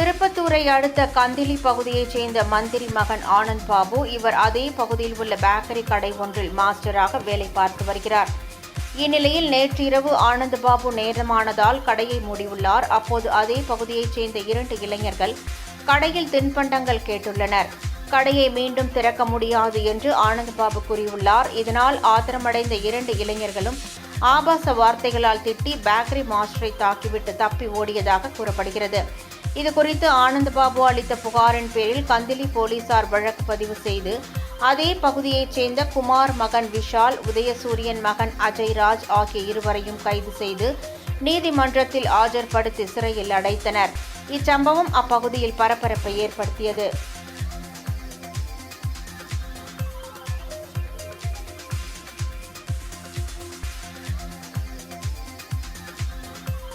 திருப்பத்தூரை அடுத்த கந்திலி பகுதியைச் சேர்ந்த மந்திரி மகன் ஆனந்த் பாபு. இவர் அதே பகுதியில் உள்ள பேக்கரி கடை ஒன்றில் மாஸ்டராக வேலை பார்த்து வருகிறார். இந்நிலையில் நேற்றிரவு ஆனந்த் பாபு நேரமானதால் கடையை மூடியுள்ளார். அப்போது அதே பகுதியைச் சேர்ந்த 2 இளைஞர்கள் கடையில் தின்பண்டங்கள் கேட்டுள்ளனர். கடையை மீண்டும் திறக்க முடியாது என்று ஆனந்த் பாபு கூறியுள்ளார். இதனால் ஆத்திரமடைந்த 2 இளைஞர்களும் ஆபாச வார்த்தைகளால் திட்டி பேக்கரி மாஸ்டரை தாக்கிவிட்டு தப்பி ஓடியதாக கூறப்படுகிறது. இதுகுறித்து ஆனந்த் பாபு அளித்த புகாரின் பேரில் கந்திலி போலீசார் வழக்கு பதிவு செய்து அதே பகுதியைச் சேர்ந்த குமார் மகன் விஷால், உதயசூரியன் மகன் அஜய்ராஜ் ஆகிய இருவரையும் கைது செய்து நீதிமன்றத்தில் ஆஜர்படுத்தி சிறையில் அடைத்தனர். இச்சம்பவம் அப்பகுதியில் பரபரப்பை ஏற்படுத்தியது.